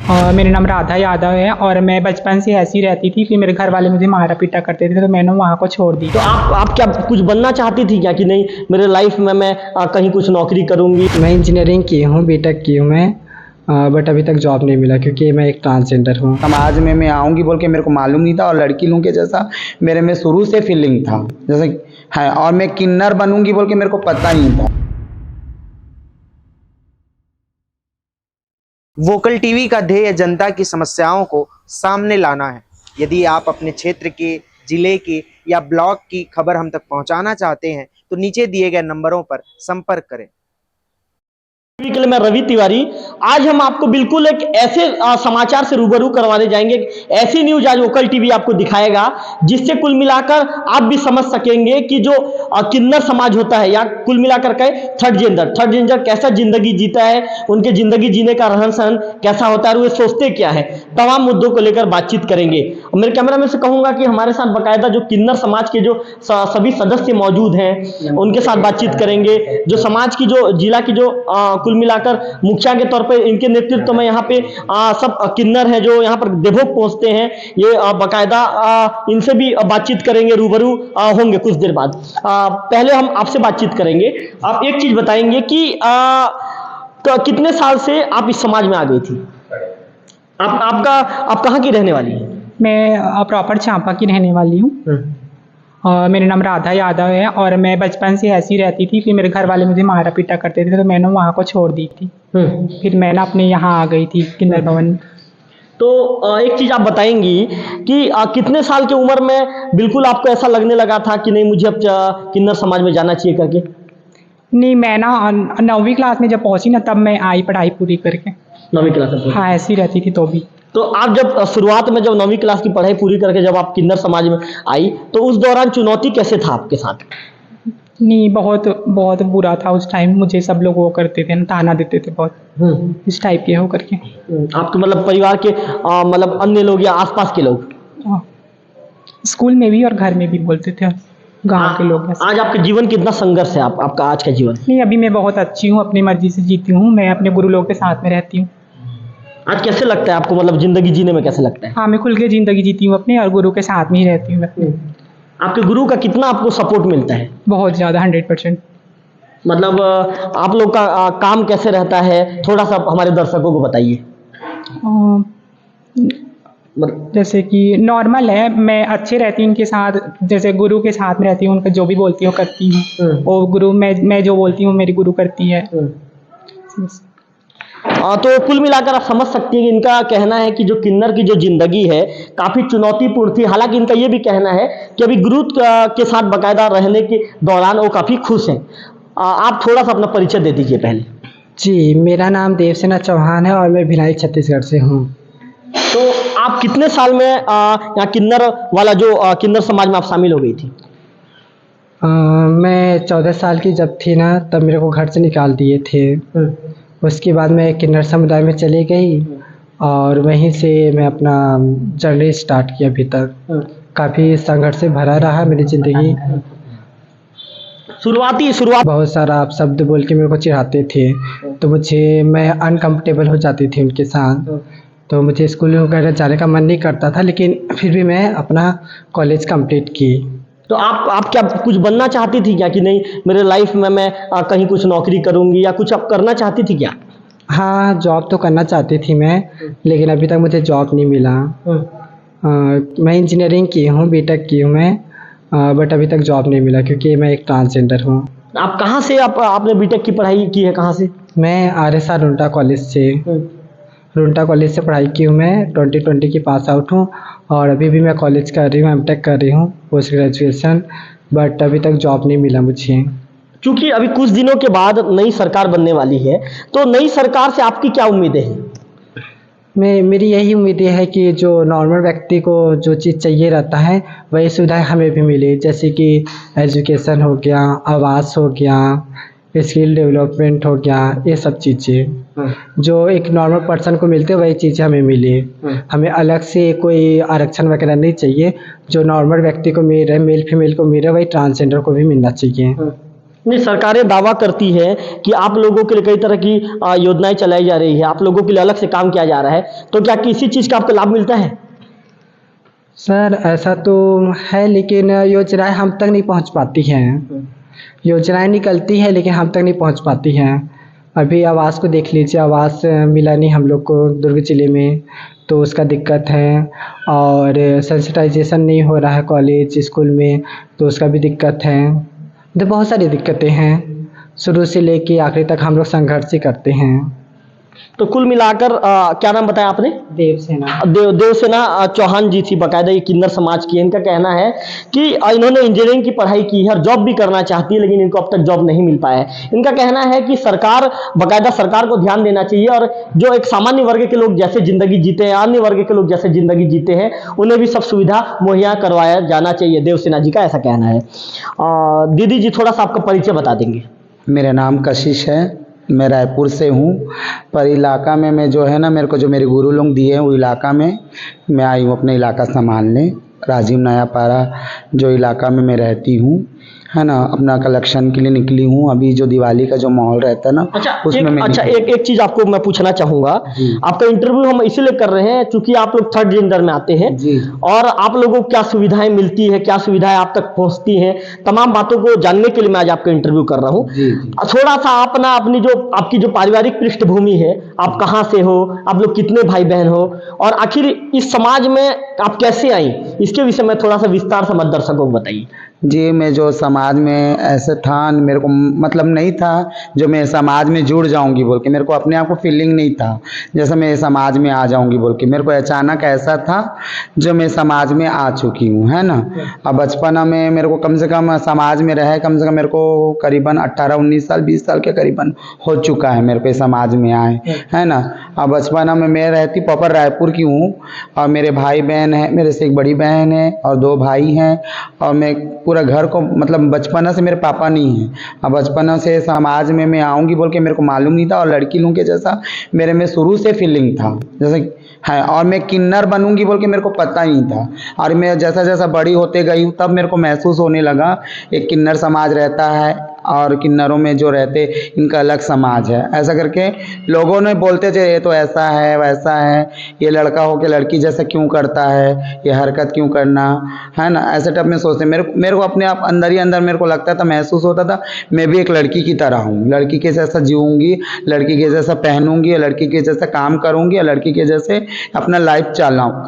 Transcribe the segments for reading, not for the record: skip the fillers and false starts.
मेरा नाम राधा यादव है और मैं बचपन से ऐसी रहती थी। फिर मेरे घर वाले मुझे मारा पीटा करते थे तो मैंने वहाँ को छोड़ दी। तो आप क्या कुछ बनना चाहती थी क्या कि नहीं मेरे लाइफ में मैं कहीं कुछ नौकरी करूंगी? मैं इंजीनियरिंग की हूँ, बीटेक की हूँ मैं, बट अभी तक जॉब नहीं मिला क्योंकि मैं एक ट्रांसजेंडर हूँ। समाज में मैं आऊँगी बोल के मेरे को मालूम नहीं था और लड़की लोगों के जैसा मेरे में शुरू से फीलिंग था जैसे है, और मैं किन्नर बनूंगी बोल के मेरे को पता नहीं था। वोकल टीवी का ध्येय जनता की समस्याओं को सामने लाना है। यदि आप अपने क्षेत्र के, जिले के या ब्लॉक की खबर हम तक पहुंचाना चाहते हैं तो नीचे दिए गए नंबरों पर संपर्क करें। के लिए मैं रवि तिवारी। आज हम आपको बिल्कुल एक ऐसे समाचार से रूबरू करवाने जाएंगे, ऐसी न्यूज आज वोकल टीवी आपको दिखाएगा जिससे कुल मिलाकर आप भी समझ सकेंगे कि जो किन्नर समाज होता है या कुल मिलाकर के थर्ड जेंडर कैसा जिंदगी जीता है, उनके जिंदगी जीने का रहन सहन कैसा होता है और वे सोचते क्या है, तमाम मुद्दों को लेकर बातचीत करेंगे। मेरे कैमरामैन से कहूंगा कि हमारे साथ बाकायदा जो किन्नर समाज के जो सभी सदस्य मौजूद हैं उनके साथ बातचीत करेंगे। जो समाज की जो जिला की जो कुल मिलाकर मुखिया के तौर पे इनके नेतृत्व में यहाँ पे सब किन्नर हैं जो यहाँ पर देवभोग पहुंचते हैं, ये बाकायदा इनसे भी बातचीत करेंगे, रूबरू होंगे कुछ देर बाद। पहले हम आपसे बातचीत करेंगे। आप एक चीज बताएंगे कि कितने साल से आप इस समाज में आ गई थी? आप कहाँ की रहने वाली हैं? मैं प्रॉपर चांपा की रहने वाली हूँ। मेरा नाम राधा यादव है और मैं बचपन से ऐसी रहती थी। फिर मेरे घर वाले मुझे मारा पीटा करते थे तो मैंने वहाँ को छोड़ दी थी। फिर मैं ना अपने यहाँ आ गई थी किन्नर भवन। तो एक चीज आप बताएंगी कि कितने साल की उम्र में बिल्कुल आपको ऐसा लगने लगा था कि नहीं मुझे अब किन्नर समाज में जाना चाहिए करके? नहीं, मैं ना 9वीं क्लास में जब पहुँची ना तब मैं आई पढ़ाई पूरी करके। 9वीं क्लास में? हाँ, ऐसी रहती थी तो भी। तो आप जब शुरुआत में जब 9वीं क्लास की पढ़ाई पूरी करके जब आप किन्नर समाज में आई तो उस दौरान चुनौती कैसे था आपके साथ? नहीं, बहुत बहुत बुरा था उस टाइम। मुझे सब लोग वो करते थे, ताना देते थे बहुत, इस टाइप के हो करके। आपके मतलब परिवार के मतलब अन्य लोग या आसपास के लोग? स्कूल में भी और घर में भी बोलते थे, गांव के लोग। आज आपका जीवन कितना संघर्ष है आपका आज का जीवन? नहीं, अभी मैं बहुत अच्छी हूँ, अपनी मर्जी से जीती हूँ। मैं अपने गुरु लोग के साथ में रहती हूँ। आज कैसे लगता है आपको, मतलब जिंदगी जीने में कैसे लगता है? हाँ, मैं खुल के जिंदगी जीती हूँ अपने और गुरु के साथ में ही रहती हूँ। आपके गुरु का कितना आपको सपोर्ट मिलता है? बहुत ज़्यादा, 100%। मतलब आप लोग का काम कैसे रहता है, थोड़ा सा हमारे दर्शकों को बताइए। जैसे कि नॉर्मल है, मैं अच्छे रहती हूँ उनके साथ, जैसे गुरु के साथ में रहती हूँ, उनका जो भी बोलती हूँ करती हूँ। और गुरु मैं जो बोलती हूँ मेरी गुरु करती है। तो कुल मिलाकर आप समझ सकती हैं कि इनका कहना है कि जो किन्नर की जो जिंदगी है काफी चुनौतीपूर्ण थी। हालांकि इनका ये भी कहना है कि अभी गुरु के साथ बाकायदा रहने के दौरान वो काफी खुश हैं। आप थोड़ा सा अपना परिचय दे दीजिए पहले। जी, मेरा नाम देवसेना चौहान है और मैं भिलाई छत्तीसगढ़ से हूँ। तो आप कितने साल में यहाँ किन्नर वाला जो किन्नर समाज में आप शामिल हो गई थी? मैं 14 साल की जब थी ना तब मेरे को घर से निकाल दिए थे। उसके बाद मैं किन्नर समुदाय में चली गई और वहीं से मैं अपना जर्नी स्टार्ट किया। अभी तक काफ़ी संघर्ष से भरा रहा मेरी ज़िंदगी। शुरुआत बहुत सारा आप शब्द बोल के मेरे को चिढ़ाते थे तो मैं अनकंफर्टेबल हो जाती थी उनके साथ। तो मुझे स्कूल वगैरह जाने का मन नहीं करता था, लेकिन फिर भी मैं अपना कॉलेज कंप्लीट की। तो आप क्या कुछ बनना चाहती थी क्या कि नहीं मेरे लाइफ में मैं कहीं कुछ नौकरी करूंगी या कुछ आप करना चाहती थी क्या? हाँ, जॉब तो करना चाहती थी मैं, लेकिन अभी तक मुझे जॉब नहीं मिला। मैं इंजीनियरिंग की हूँ, बीटेक की हूँ मैं, बट अभी तक जॉब नहीं मिला क्योंकि मैं एक ट्रांसजेंडर हूँ। आप कहाँ से आपने बीटेक की पढ़ाई की है, कहाँ से? मैं RSR रुंटा कॉलेज से पढ़ाई की हूँ। मैं 2020 की पास आउट हूँ और अभी भी मैं कॉलेज कर रही हूँ, एमटेक कर रही हूँ, पोस्ट ग्रेजुएशन, बट अभी तक जॉब नहीं मिला मुझे। क्योंकि अभी कुछ दिनों के बाद नई सरकार बनने वाली है, तो नई सरकार से आपकी क्या उम्मीदें हैं? मेरी यही उम्मीद है कि जो नॉर्मल व्यक्ति को जो चीज़ चाहिए रहता है वही सुविधाएं हमें भी मिले, जैसे कि एजुकेशन हो गया, आवास हो गया, स्किल डेवलपमेंट हो गया, ये सब चीज़ें जो एक नॉर्मल पर्सन को मिलते वही चीज़ें हमें मिले। हमें अलग से कोई आरक्षण वगैरह नहीं चाहिए। जो नॉर्मल व्यक्ति को मिल रहा है, मेल फीमेल को मिल रहा है, वही ट्रांसजेंडर को भी मिलना चाहिए। नहीं, सरकारें दावा करती है कि आप लोगों के लिए कई तरह की योजनाएं चलाई जा रही है, आप लोगों के लिए अलग से काम किया जा रहा है, तो क्या किसी चीज का आपको लाभ मिलता है? सर ऐसा तो है, लेकिन योजनाएं हम तक नहीं पहुंच पाती हैं। योजनाएं निकलती है लेकिन हम तक नहीं पहुंच पाती हैं। अभी आवास को देख लीजिए, आवास मिला नहीं हम लोग को दुर्ग जिले में, तो उसका दिक्कत है। और सेंसिटाइजेशन नहीं हो रहा है कॉलेज स्कूल में, तो उसका भी दिक्कत है। तो बहुत सारी दिक्कतें हैं, शुरू से लेके आखिरी तक हम लोग संघर्ष ही करते हैं। तो कुल मिलाकर क्या नाम बताया आपने? देवसेना। देवसेना चौहान जी थी, बकायदा ये किन्नर समाज की है। इनका कहना है कि इन्होंने इंजीनियरिंग की पढ़ाई की है और जॉब भी करना चाहती है, लेकिन इनको अब तक जॉब नहीं मिल पाया है। इनका कहना है कि बकायदा सरकार को ध्यान देना चाहिए और जो एक सामान्य वर्ग के लोग जैसे जिंदगी जीते हैं, अन्य वर्ग के लोग जैसे जिंदगी जीते हैं, उन्हें भी सब सुविधा मुहैया करवाया जाना चाहिए। देवसेना जी का ऐसा कहना है। दीदी जी थोड़ा सा आपका परिचय बता देंगे? मेरा नाम कशिश है, मैं रायपुर से हूँ। पर इलाका में मैं जो है ना, मेरे को जो मेरे गुरु लोग दिए हैं वो इलाका में मैं आई हूँ अपना इलाका संभालने। राजीव नयापाड़ा जो इलाका में मैं रहती हूँ, है ना, अपना कलेक्शन के लिए निकली हूँ। अभी जो दिवाली का जो माहौल रहता है ना, एक चीज आपको मैं पूछना चाहूंगा। आपका इंटरव्यू हम इसीलिए कर रहे हैं चूंकि आप लोग थर्ड जेंडर में आते हैं जी। और आप लोगों को क्या सुविधाएं मिलती है, क्या सुविधाएं आप तक पहुंचती हैं, तमाम बातों को जानने के लिए मैं आज आपका इंटरव्यू कर रहा हूँ। थोड़ा सा आपकी जो पारिवारिक पृष्ठभूमि है, आप कहाँ से हो, आप लोग कितने भाई बहन हो और आखिर इस समाज में आप कैसे आई, इसके विषय में थोड़ा सा विस्तार से मत दर्शकों को बताइए। जी, मैं जो समाज में ऐसे था, मेरे को मतलब नहीं था जो मैं समाज में जुड़ जाऊंगी बोल के, मेरे को अपने आप को फीलिंग नहीं था जैसे मैं समाज में आ जाऊंगी बोल के। मेरे को अचानक ऐसा था जो मैं समाज में आ चुकी हूँ, है ना। अब बचपना में मेरे को कम से कम समाज में रहे, कम से कम मेरे को करीबन 18-19 साल 20 साल के करीबन हो चुका है मेरे को समाज में आए, है ना। अब बचपना में मैं रहती प्रॉपर रायपुर की हूँ और मेरे भाई बहन है, मेरे से एक बड़ी बहन है और 2 भाई हैं और मैं पूरा घर को मतलब बचपना से मेरे पापा नहीं है। अब बचपना से समाज में मैं आऊँगी बोल के मेरे को मालूम नहीं था और लड़की लोगों के जैसा मेरे में शुरू से फीलिंग था जैसे है, और मैं किन्नर बनूंगी बोल के मेरे को पता ही नहीं था। और मैं जैसा जैसा बड़ी होते गई हूँ तब मेरे को महसूस होने लगा एक किन्नर समाज रहता है और किन्नरों में जो रहते इनका अलग समाज है। ऐसा करके लोगों ने बोलते थे ये तो ऐसा है वैसा है, ये लड़का हो के लड़की जैसा क्यों करता है, ये हरकत क्यों करना, है ना। ऐसे टाइप में सोचते मेरे को अपने आप अंदर ही अंदर मेरे को लगता था, महसूस होता था मैं भी एक लड़की की तरह हूँ, लड़की के जैसा जीऊँगी, लड़की के जैसा पहनूंगी, लड़की के जैसा काम करूँगी, लड़की के जैसे अपना लाइफ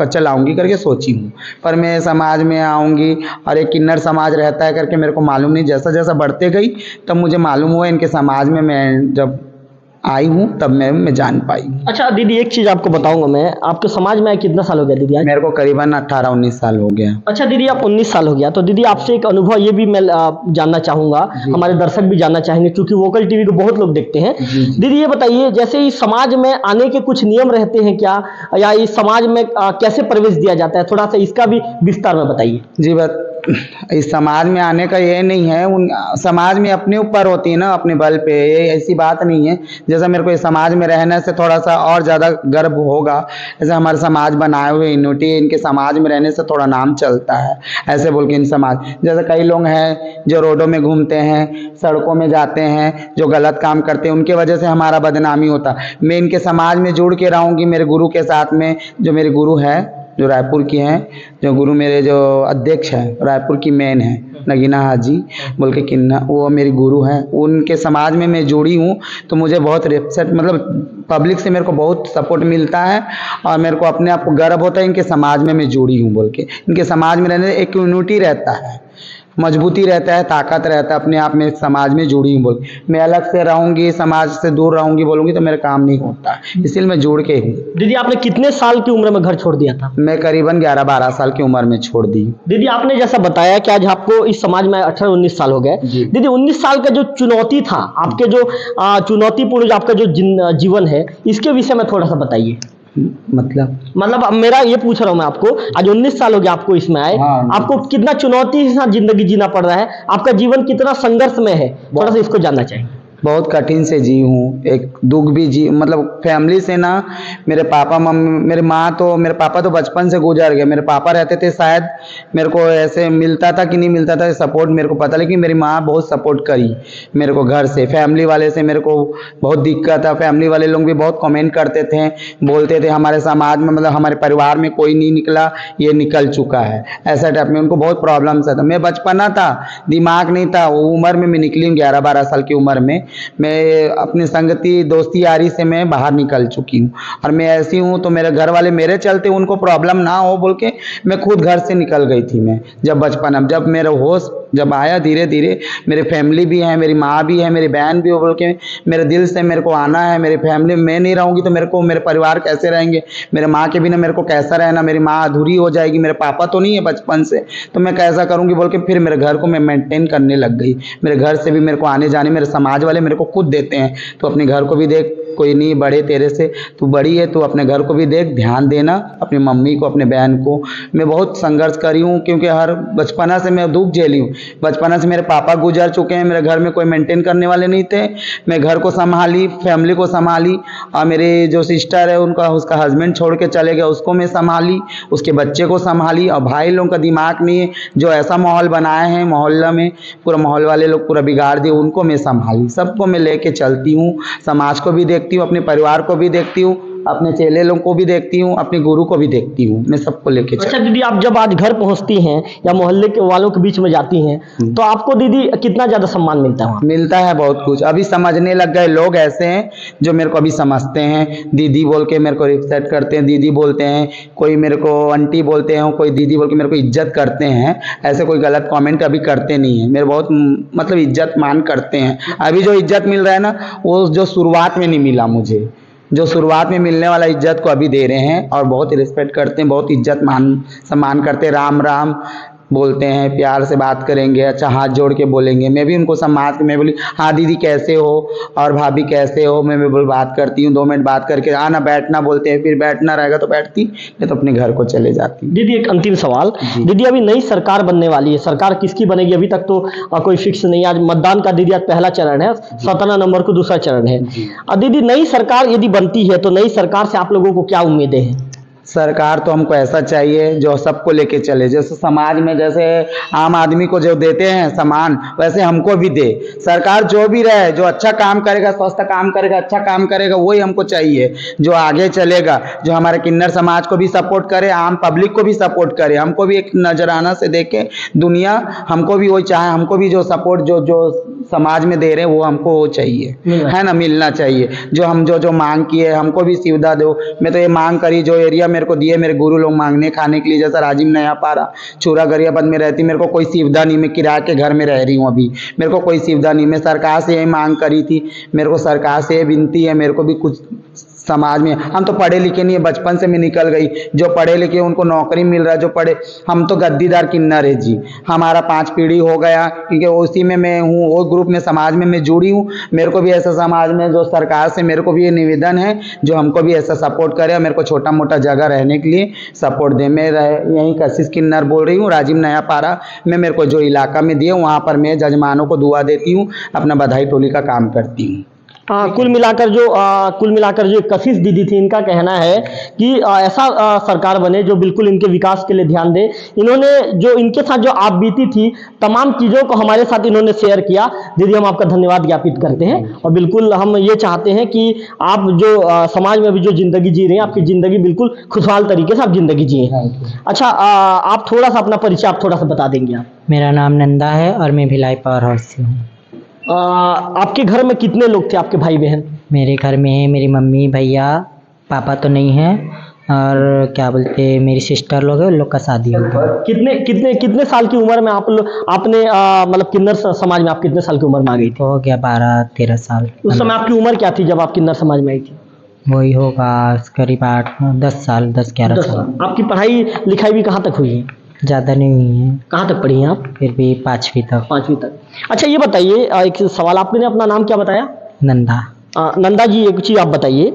चलाऊँगी करके सोची हूँ। पर मैं समाज में आऊँगी और एक किन्नर समाज रहता है करके मेरे को मालूम नहीं। जैसा जैसा बढ़ते गई तब मुझे मालूम हुआ इनके समाज में मैं जब आई हूँ तब मैं जान पाई। अच्छा दीदी, एक चीज आपको बताऊंगा मैं, आपके समाज में कितना साल हो गया दीदी आज? मेरे को करीबन 18-19 साल हो गया। अच्छा दीदी, आप 19 साल हो गया, तो दीदी आपसे एक अनुभव ये भी मैं जानना चाहूंगा, हमारे दर्शक भी जानना चाहेंगे क्योंकि वोकल टीवी को बहुत लोग देखते हैं। दीदी ये बताइए, जैसे इस समाज में आने के कुछ नियम रहते हैं क्या, या इस समाज में कैसे प्रवेश दिया जाता है, थोड़ा सा इसका भी विस्तार में बताइए। जी बात, इस समाज में आने का ये नहीं है, उन समाज में अपने ऊपर होती है ना, अपने बल पे, ये ऐसी बात नहीं है। जैसा मेरे को इस समाज में रहने से थोड़ा सा और ज़्यादा गर्व होगा, जैसे हमारे समाज बनाए हुए यूनिटी, इनके समाज में रहने से थोड़ा नाम चलता है ऐसे बोल के। इन समाज जैसे कई लोग हैं जो रोडों में घूमते हैं, सड़कों में जाते हैं, जो गलत काम करते हैं, उनके वजह से हमारा बदनामी होता। मैं इनके समाज में जुड़ के रहूँगी, मेरे गुरु के साथ में, जो मेरे गुरु है जो रायपुर की हैं, जो गुरु मेरे जो अध्यक्ष हैं रायपुर की मेन है नगीना हाजी बोल के किन्ना, वो मेरी गुरु हैं। उनके समाज में मैं जुड़ी हूँ तो मुझे बहुत रिस्पेक्ट, मतलब पब्लिक से मेरे को बहुत सपोर्ट मिलता है और मेरे को अपने आप को गर्व होता है इनके समाज में मैं जुड़ी हूँ बोल के। इनके समाज में रहने एक यूनिटी रहता है, मजबूती रहता है, ताकत रहता है, अपने आप में समाज में जुड़ी हूँ बोल। मैं अलग से रहूँगी, समाज से दूर रहूँगी बोलूँगी तो मेरा काम नहीं होता, इसलिए मैं जुड़ के हूँ। दीदी आपने कितने साल की उम्र में घर छोड़ दिया था? मैं करीबन 11-12 साल की उम्र में छोड़ दी। दीदी आपने जैसा बताया कि आज आपको इस समाज में 18-19 साल हो गए। दीदी 19 साल का जो चुनौती था, आपके जो चुनौतीपूर्ण जो आपका जो जीवन है, इसके विषय में थोड़ा सा बताइए। मतलब अब मेरा ये पूछ रहा हूँ मैं आपको, आज 19 साल हो गया आपको इसमें आए, आपको कितना चुनौती के साथ जिंदगी जीना पड़ रहा है, आपका जीवन कितना संघर्ष में है, थोड़ा सा इसको जानना चाहिए। बहुत कठिन से जी हूँ, एक दुख भी जी, मतलब फैमिली से ना, मेरे पापा मम्मी, मेरी माँ तो, मेरे पापा तो बचपन से गुजर गए। मेरे पापा रहते थे, शायद मेरे को ऐसे मिलता था कि नहीं मिलता था सपोर्ट मेरे को पता, लेकिन मेरी माँ बहुत सपोर्ट करी मेरे को घर से, फैमिली वाले से मेरे को बहुत दिक्कत था। फैमिली वाले लोग भी बहुत कमेंट करते थे, बोलते थे हमारे समाज में, मतलब हमारे परिवार में कोई नहीं निकला, ये निकल चुका है, ऐसा टाइप में उनको बहुत प्रॉब्लम था। मैं बचपना था, दिमाग नहीं था, वो उम्र में मैं निकली हूँ 11-12 साल की उम्र में। मैं अपनी संगति दोस्ती यारी से मैं बाहर निकल चुकी हूँ, और मैं ऐसी हूँ तो मेरे घर वाले मेरे चलते उनको प्रॉब्लम ना हो बोल के मैं खुद घर से निकल गई थी। मैं जब बचपन, जब मेरा होश जब आया धीरे धीरे, मेरी फैमिली भी है, मेरी माँ भी है, मेरी बहन भी हो बोल के मेरे दिल से मेरे को आना है। मेरी फैमिली में मैं नहीं रहूँगी तो मेरे को, मेरे परिवार कैसे रहेंगे, मेरे माँ के बिना मेरे को कैसा रहना, मेरी माँ अधूरी हो जाएगी, मेरे पापा तो नहीं है बचपन से, तो मैं कैसा करूँगी बोल के फिर मेरे घर को मैं मेंटेन करने लग गई। मेरे घर से भी मेरे को आने जाने, मेरे समाज वाले मेरे को खुद देते हैं, तो अपने घर को भी देख, कोई नहीं बड़े तेरे से, तू बड़ी है, तू अपने घर को भी देख, ध्यान देना अपनी मम्मी को, अपने बहन को। मैं बहुत संघर्ष करी हूँ, क्योंकि हर बचपना से मैं दुख झेली हूँ। बचपना से मेरे पापा गुजर चुके हैं, मेरे घर में कोई मेंटेन करने वाले नहीं थे, मैं घर को संभाली, फैमिली को संभाली, और मेरे जो सिस्टर है उनका, उसका हस्बैंड छोड़ के चले गए, उसको मैं संभाली, उसके बच्चे को संभाली, और भाई लोगों का दिमाग नहीं है, जो ऐसा माहौल बनाए हैं मोहल्ला में, पूरा माहौल वाले लोग पूरा बिगाड़ दिए, उनको मैं संभाली। सबको मैं लेके चलती हूँ, समाज को भी देखती हूँ, अपने परिवार को भी देखती हूँ, अपने चेले लोगों को भी देखती हूँ, अपने गुरु को भी देखती हूँ, मैं सबको लेके अच्छा दीदी, आप जब आज घर पहुंचती हैं या मोहल्ले के वालों के बीच में जाती हैं तो आपको दीदी कितना ज्यादा सम्मान मिलता है वहाँ? मिलता है बहुत कुछ। अभी समझने लग गए लोग, ऐसे हैं जो मेरे को अभी समझते हैं, दीदी बोल के मेरे को रिस्पेक्ट करते हैं, दीदी बोलते हैं, कोई मेरे को आंटी बोलते हैं, कोई दीदी बोल के मेरे को इज्जत करते हैं। ऐसे कोई गलत कमेंट अभी करते नहीं है, मेरे बहुत मतलब इज्जत मान करते हैं। अभी जो इज्जत मिल रहा है ना, वो जो शुरुआत में नहीं मिला मुझे, जो शुरुआत में मिलने वाला इज्जत को अभी दे रहे हैं, और बहुत रिस्पेक्ट करते हैं, बहुत इज्जत मान सम्मान करते हैं, राम राम बोलते हैं, प्यार से बात करेंगे, अच्छा हाथ जोड़ के बोलेंगे। मैं भी उनको सम्मान के, मैं बोली हाँ दीदी कैसे हो, और भाभी कैसे हो, मैं बोल बात करती हूँ, 2 मिनट बात करके आना बैठना बोलते हैं, फिर बैठना रहेगा तो बैठती, नहीं तो अपने घर को चले जाती। दीदी एक अंतिम सवाल, दीदी अभी नई सरकार बनने वाली है, सरकार किसकी बनेगी अभी तक तो कोई फिक्स नहीं है। आज मतदान का दीदी आज पहला चरण है, 17 नवंबर को दूसरा चरण है। दीदी नई सरकार यदि बनती है तो नई सरकार से आप लोगों को क्या उम्मीदें हैं? सरकार तो हमको ऐसा चाहिए जो सबको लेके चले, जैसे समाज में जैसे आम आदमी को जो देते हैं सामान, वैसे हमको भी दे। सरकार जो भी रहे, जो अच्छा काम करेगा, स्वस्थ काम करेगा, अच्छा काम करेगा, वही हमको चाहिए, जो आगे चलेगा, जो हमारे किन्नर समाज को भी सपोर्ट करे, आम पब्लिक को भी सपोर्ट करे, हमको भी एक नजराना से देखे दुनिया, हमको भी वही चाहे, हमको भी जो सपोर्ट जो समाज में दे रहे हैं वो हमको वो चाहिए, है ना, मिलना चाहिए। जो हम जो मांग किए हमको भी सुविधा दो। मैं तो ये मांग करी, जो एरिया मेरे को दिए मेरे गुरु लोग मांगने खाने के लिए, जैसा राजीव नया पारा चूरा गरियाबंद में रहती, मेरे को कोई सुविधा नहीं, मैं किराए के घर में रह रही हूँ अभी, मेरे को कोई सुविधा नहीं। मैं सरकार से यही मांग करी थी, मेरे को सरकार से ये विनती है, मेरे को भी कुछ समाज में, हम तो पढ़े लिखे नहीं है, बचपन से मैं निकल गई, जो पढ़े लिखे उनको नौकरी मिल रहा है, जो पढ़े, हम तो गद्दीदार किन्नर है जी, हमारा 5 पीढ़ी हो गया, क्योंकि उसी में मैं हूँ, वो ग्रुप में समाज में मैं जुड़ी हूँ। मेरे को भी ऐसा समाज में जो सरकार से मेरे को भी ये निवेदन है, जो हमको भी ऐसा सपोर्ट करे, मेरे को छोटा मोटा जगह रहने के लिए सपोर्ट दे। मैं यहीं कशिश किन्नर बोल रही हूँ, राजीव नया पारा में मेरे को जो इलाका में दिए वहाँ पर मैं जजमानों को दुआ देती हूँ, अपना बधाई टोली का काम करती हूँ। कुल मिलाकर जो कशिश दीदी थी, इनका कहना है कि ऐसा सरकार बने जो बिल्कुल इनके विकास के लिए ध्यान दे। इन्होंने जो इनके साथ जो आप बीती थी तमाम चीज़ों को हमारे साथ इन्होंने शेयर किया। दीदी हम आपका धन्यवाद ज्ञापित करते हैं, और बिल्कुल हम ये चाहते हैं कि आप जो समाज में अभी जो ज़िंदगी जी रहे हैं, आपकी ज़िंदगी बिल्कुल खुशहाल तरीके से आप ज़िंदगी जिए। अच्छा, आप थोड़ा सा अपना परिचय आप थोड़ा सा बता देंगे आप? मेरा नाम नंदा है और मैं भिलाई पावर हाउस से हूँ। आपके घर में कितने लोग थे, आपके भाई बहन? मेरे घर में मेरी मम्मी भैया, पापा तो नहीं है, और क्या बोलते मेरी सिस्टर लोग है, उन लोग का शादी हो गया। कितने साल की उम्र में आपने मतलब किन्नर समाज में आप कितने साल की उम्र में आ गई थी? हो गया 12-13 साल। उस समय आपकी उम्र क्या थी जब आप किन्नर समाज में आई थी? वही होगा करीब 10 साल, 10-11 साल। आपकी पढ़ाई लिखाई भी कहाँ तक हुई है? ज़्यादा नहीं हुई है। कहाँ तक पढ़ी हैं आप? फिर भी 5वीं तक। 5वीं तक। अच्छा ये बताइए, एक सवाल, आपने अपना नाम क्या बताया? नंदा। नंदा जी, एक चीज़ आप बताइए,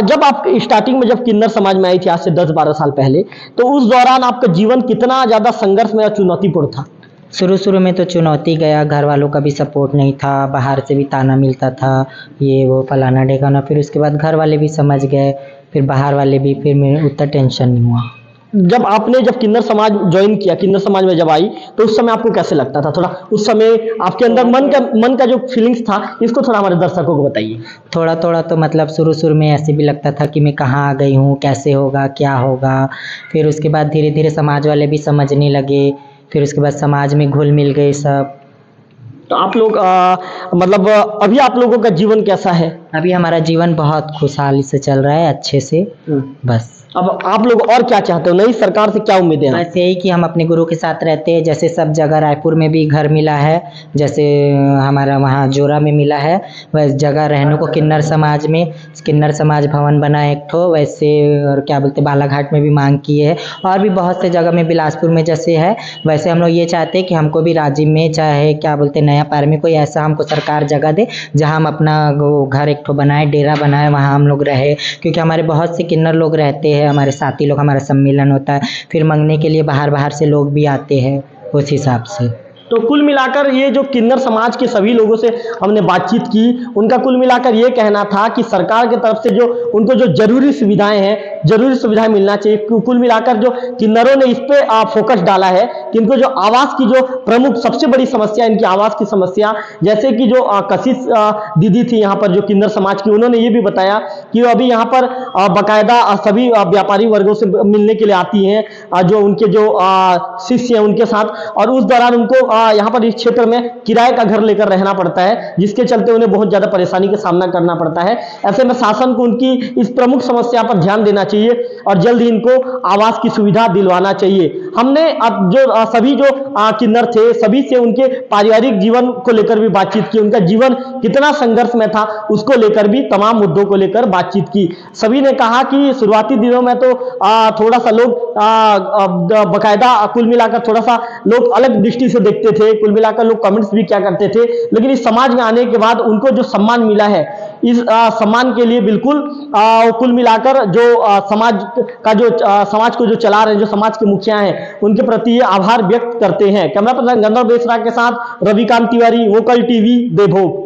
जब आप स्टार्टिंग में जब किन्नर समाज में आई थी आज से 10-12 साल पहले, तो उस दौरान आपका जीवन कितना ज़्यादा संघर्ष में और चुनौतीपूर्ण था? शुरू शुरू में तो चुनौती गया, घर वालों का भी सपोर्ट नहीं था, बाहर से भी ताना मिलता था, ये वो फलाना ढेकाना। फिर उसके बाद घर वाले भी समझ गए, फिर बाहर वाले भी, फिर मेरे उतना टेंशन नहीं हुआ। जब किन्नर समाज ज्वाइन किया, किन्नर समाज में जब आई, तो उस समय आपको कैसे लगता था? थोड़ा उस समय आपके अंदर मन का जो फीलिंग्स था, इसको थोड़ा हमारे दर्शकों को बताइए। थोड़ा थोड़ा तो मतलब शुरू शुरू में ऐसे भी लगता था कि मैं कहाँ आ गई हूँ, कैसे होगा, क्या होगा। फिर उसके बाद धीरे धीरे समाज वाले भी समझने लगे, फिर उसके बाद समाज में घुल मिल गए सब। तो आप लोग मतलब अभी आप लोगों का जीवन कैसा है? अभी हमारा जीवन बहुत खुशहाली से चल रहा है, अच्छे से। बस अब आप लोग और क्या चाहते हो? नई सरकार से क्या उम्मीदें हैं? बस यही कि हम अपने गुरु के साथ रहते हैं, जैसे सब जगह रायपुर में भी घर मिला है, जैसे हमारा वहाँ जोरा में मिला है, वैसे जगह रहने को किन्नर समाज में किन्नर समाज भवन बना है एक ठो, वैसे और क्या बोलते बालाघाट में भी मांग की है, और भी बहुत से जगह में, बिलासपुर में जैसे है, वैसे हम लोग ये चाहते हैं कि हमको भी राजीव में चाहे क्या बोलते नया पार में कोई ऐसा हमको सरकार जगह दे जहाँ हम अपना घर एक ठो बनाए, डेरा बनाए, वहाँ हम लोग रहे। क्योंकि हमारे बहुत से किन्नर लोग रहते हैं, हमारे साथी लोग, हमारा सम्मेलन होता है, फिर मंगने के लिए बाहर से लोग भी आते हैं उस हिसाब से। तो कुल मिलाकर ये जो किन्नर समाज के सभी लोगों से हमने बातचीत की, उनका कुल मिलाकर ये कहना था कि सरकार की तरफ से जो उनको जो जरूरी सुविधाएं हैं, जरूरी सुविधाएं मिलना चाहिए। कुल मिलाकर जो किन्नरों ने इस पे फोकस डाला है कि इनको जो आवास की जो प्रमुख सबसे बड़ी समस्या, इनकी आवास की समस्या, जैसे कि जो कशिश दीदी थी यहाँ पर जो किन्नर समाज की, उन्होंने ये भी बताया कि अभी यहाँ पर बाकायदा सभी व्यापारी वर्गों से मिलने के लिए आती हैं, जो उनके जो शिष्य हैं उनके साथ, और उस दौरान उनको यहाँ पर इस क्षेत्र में किराए का घर लेकर रहना पड़ता है, जिसके चलते उन्हें बहुत ज्यादा परेशानी का सामना करना पड़ता है। ऐसे में शासन को उनकी इस प्रमुख समस्या पर ध्यान देना चाहिए और जल्द ही इनको आवास की सुविधा दिलवाना चाहिए। हमने अब जो सभी जो किन्नर थे, सभी से उनके पारिवारिक जीवन को लेकर भी बातचीत की, उनका जीवन कितना संघर्ष में था उसको लेकर भी, तमाम मुद्दों को लेकर बातचीत की। सभी ने कहा कि शुरुआती दिनों में तो थोड़ा सा लोग बाकायदा कुल मिलाकर थोड़ा सा लोग अलग दृष्टि से देखते थे, कुल मिलाकर लोग कमेंट्स भी क्या करते थे, लेकिन इस समाज में आने के बाद उनको जो सम्मान मिला है, इस सम्मान के लिए बिल्कुल कुल मिलाकर जो समाज का जो समाज को जो चला रहे हैं, जो समाज के मुखिया हैं, उनके प्रति ये आभार व्यक्त करते हैं। कैमरा पर्सन गंधर्व बेसरा के साथ रविकांत तिवारी, वोकल टीवी, देवभोग।